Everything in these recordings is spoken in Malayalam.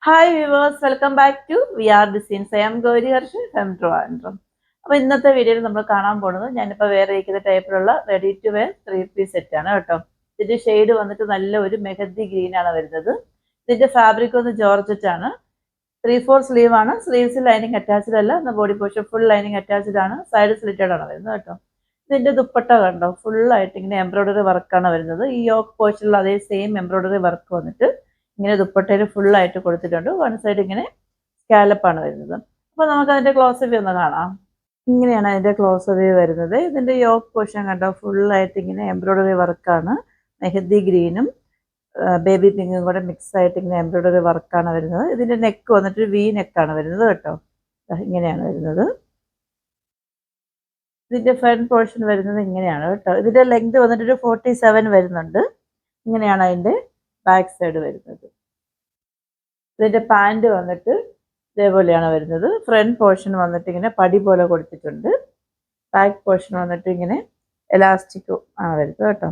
Hi viewers, welcome back to V R designs. I am Gauri Harsh from Trivandrum. അപ്പോൾ ഇന്നത്തെ വീഡിയോയിൽ നമ്മൾ കാണാൻ പോകുന്നത് ഞാനിപ്പോൾ വേറെ ഇരിക്കുന്ന ടൈപ്പിലുള്ള റെഡി ടു വെയർ 3-piece സെറ്റാണ് കേട്ടോ. ഇതിൻ്റെ ഷെയ്ഡ് വന്നിട്ട് നല്ല ഒരു മെഹന്തി ഗ്രീൻ ആണ് വരുന്നത്. ഇതിൻ്റെ ഫാബ്രിക് ഒന്ന് ജോർജറ്റ് ആണ്. 3/4 സ്ലീവ് ആണ്. സ്ലീവ്സ് ലൈനിങ് അറ്റാച്ച്ഡ് അല്ല. Body portion full lining attached ആണ്. സൈഡ് സ്ലിറ്റഡ് ആണ് വരുന്നത് കേട്ടോ. ഇതിൻ്റെ ദുപ്പട്ട കണ്ടോ, ഫുള്ളായിട്ട് ഇങ്ങനെ എംബ്രോയ്ഡറി വർക്കാണ് വരുന്നത്. ഈ യോക്ക് പോർഷനിൽ അതേ സെയിം എംബ്രോയ്ഡറി വർക്ക് വന്നിട്ട് ഇങ്ങനെ ദുപ്പട്ടയിൽ ഫുള്ളായിട്ട് കൊടുത്തിട്ടുണ്ട്. വൺ സൈഡ് ഇങ്ങനെ സ്കാലപ്പാണ് വരുന്നത്. അപ്പോൾ നമുക്ക് അതിൻ്റെ ക്ലോസ് വ്യൂ ഒന്ന് കാണാം. ഇങ്ങനെയാണ് അതിൻ്റെ ക്ലോസ് വ്യൂ വരുന്നത്. ഇതിൻ്റെ യോക്ക് പോർഷൻ കണ്ടോ, ഫുള്ളായിട്ട് ഇങ്ങനെ എംബ്രോയ്ഡറി വർക്കാണ്. മെഹന്തി ഗ്രീനും ബേബി പിങ്കും കൂടെ മിക്സ് ആയിട്ട് ഇങ്ങനെ എംബ്രോയ്ഡറി വർക്കാണ് വരുന്നത്. ഇതിൻ്റെ നെക്ക് വന്നിട്ട് വി നെക്കാണ് വരുന്നത് കേട്ടോ. ഇങ്ങനെയാണ് വരുന്നത്. ഇതിൻ്റെ ഫ്രണ്ട് പോർഷൻ വരുന്നത് ഇങ്ങനെയാണ് കേട്ടോ. ഇതിൻ്റെ ലെങ്ത് വന്നിട്ടൊരു 47 വരുന്നുണ്ട്. ഇങ്ങനെയാണ് അതിൻ്റെ ബാക്ക് സൈഡ് വരുന്നത്. ഇതിൻ്റെ പാൻറ് വന്നിട്ട് ഇതേപോലെയാണ് വരുന്നത്. ഫ്രണ്ട് പോർഷൻ വന്നിട്ട് ഇങ്ങനെ പടി പോലെ കൊടുത്തിട്ടുണ്ട്. ബാക്ക് പോർഷൻ വന്നിട്ട് ഇങ്ങനെ എലാസ്റ്റിക് ആണ് വരുന്നത് കേട്ടോ.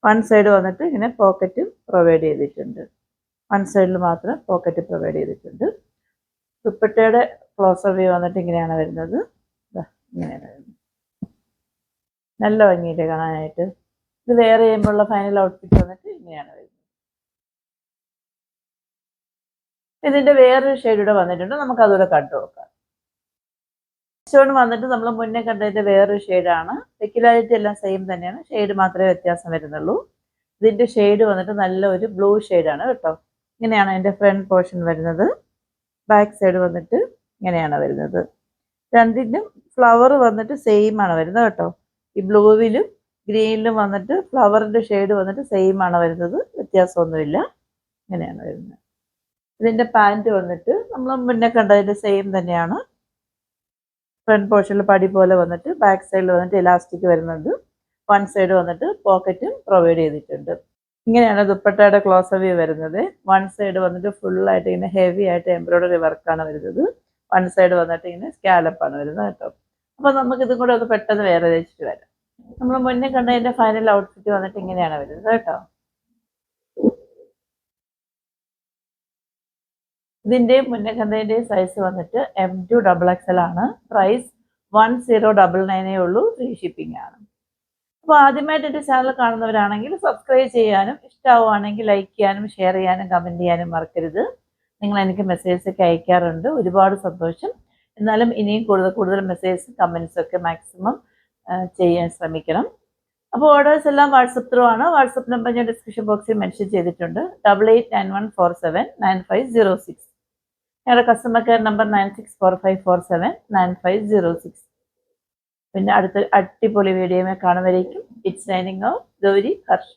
വൺ സൈഡ് വന്നിട്ട് ഇങ്ങനെ പോക്കറ്റ് പ്രൊവൈഡ് ചെയ്തിട്ടുണ്ട്. വൺ സൈഡിൽ മാത്രം പോക്കറ്റ് പ്രൊവൈഡ് ചെയ്തിട്ടുണ്ട്. ദുപ്പട്ടയുടെ ക്ലോസർ വ്യൂ വന്നിട്ട് ഇങ്ങനെയാണ് വരുന്നത്. ഇങ്ങനെയാണ് വരുന്നത്. നല്ല ഭംഗിയില്ലേ കാണാനായിട്ട്. ഇത് വെയർ ചെയ്യുമ്പോഴുള്ള ഫൈനൽ ഔട്ട്ഫിറ്റ് വന്നിട്ട് ഇങ്ങനെയാണ് വരുന്നത്. ഇതിൻ്റെ വേറൊരു ഷെയ്ഡൂടെ വന്നിട്ടുണ്ട്. നമുക്ക് അതുകൂടെ കണ്ടു നോക്കാം. സ്റ്റോൺ വന്നിട്ട് നമ്മൾ മുന്നേ കണ്ടതിൻ്റെ വേറൊരു ഷെയ്ഡാണ്. പെക്യുലാരിറ്റി എല്ലാം സെയിം തന്നെയാണ്. ഷെയ്ഡ് മാത്രമേ വ്യത്യാസം വരുന്നുള്ളൂ. ഇതിൻ്റെ ഷെയ്ഡ് വന്നിട്ട് നല്ല ഒരു ബ്ലൂ ഷെയ്ഡാണ് കേട്ടോ. ഇങ്ങനെയാണ് അതിൻ്റെ ഫ്രണ്ട് പോർഷൻ വരുന്നത്. ബാക്ക് സൈഡ് വന്നിട്ട് ഇങ്ങനെയാണ് വരുന്നത്. രണ്ടിനും ഫ്ലവർ വന്നിട്ട് സെയിം ആണ് വരുന്നത് കേട്ടോ. ഈ ബ്ലൂവിലും ഗ്രീനിലും വന്നിട്ട് ഫ്ലവറിൻ്റെ ഷെയ്ഡ് വന്നിട്ട് സെയിം ആണ് വരുന്നത്. വ്യത്യാസമൊന്നുമില്ല. ഇങ്ങനെയാണ് വരുന്നത്. ഇതിൻ്റെ പാൻറ് വന്നിട്ട് നമ്മൾ മുന്നേ കണ്ടതിൻ്റെ സെയിം തന്നെയാണ്. ഫ്രണ്ട് പോർഷനിൽ പടി പോലെ വന്നിട്ട് ബാക്ക് സൈഡിൽ വന്നിട്ട് ഇലാസ്റ്റിക് വരുന്നുണ്ട്. വൺ സൈഡ് വന്നിട്ട് പോക്കറ്റും പ്രൊവൈഡ് ചെയ്തിട്ടുണ്ട്. ഇങ്ങനെയാണ് ദുപ്പട്ടയുടെ ക്ലോസ് വ്യൂ വരുന്നത്. വൺ സൈഡ് വന്നിട്ട് ഫുള്ളായിട്ട് ഇങ്ങനെ ഹെവി ആയിട്ട് എംബ്രോയ്ഡറി വർക്കാണ് വരുന്നത്. വൺ സൈഡ് വന്നിട്ട് ഇങ്ങനെ സ്കാലപ്പാണ് വരുന്നത് കേട്ടോ. അപ്പോൾ നമുക്കിതും കൂടെ ഒന്ന് പെട്ടെന്ന് വേറെ വെച്ചിട്ട് വരാം. നമ്മൾ മുന്നേ കണ്ടതിൻ്റെ ഫൈനൽ ഔട്ട്ഫിറ്റ് വന്നിട്ട് ഇങ്ങനെയാണ് വരുന്നത് കേട്ടോ. ഇതിൻ്റെ മുന്നേ കണ്ടതിൻ്റെ സൈസ് വന്നിട്ട് M2 XXL ആണ്. പ്രൈസ് 1099 ഉള്ളൂ. ഫ്രീ ഷിപ്പിംഗ് ആണ്. അപ്പോൾ ആദ്യമായിട്ട് എൻ്റെ ചാനൽ കാണുന്നവരാണെങ്കിൽ സബ്സ്ക്രൈബ് ചെയ്യാനും ഇഷ്ടമാവുകയാണെങ്കിൽ ലൈക്ക് ചെയ്യാനും ഷെയർ ചെയ്യാനും കമൻറ്റ് ചെയ്യാനും മറക്കരുത്. നിങ്ങൾ എനിക്ക് മെസ്സേജസ് ഒക്കെ അയക്കാറുണ്ട്. ഒരുപാട് സന്തോഷം. എന്നാലും ഇനിയും കൂടുതൽ മെസ്സേജസ് കമൻറ്റ്സ് ഒക്കെ മാക്സിമം ചെയ്യാൻ ശ്രമിക്കണം. അപ്പോൾ ഓർഡേഴ്സ് എല്ലാം വാട്സപ്പ് ത്രൂ ആണ്. വാട്സപ്പ് നമ്പർ ഞാൻ ഡിസ്ക്രിപ്ഷൻ ബോക്സിൽ മെൻഷൻ ചെയ്തിട്ടുണ്ട്. 8891479506. ഞങ്ങളുടെ കസ്റ്റമർ കെയർ നമ്പർ 9645479506. പിന്നെ അടുത്ത അടിപൊളി വീഡിയോയിൽ കാണുമ്പോഴേക്കും it's signing off Gauri Harsh.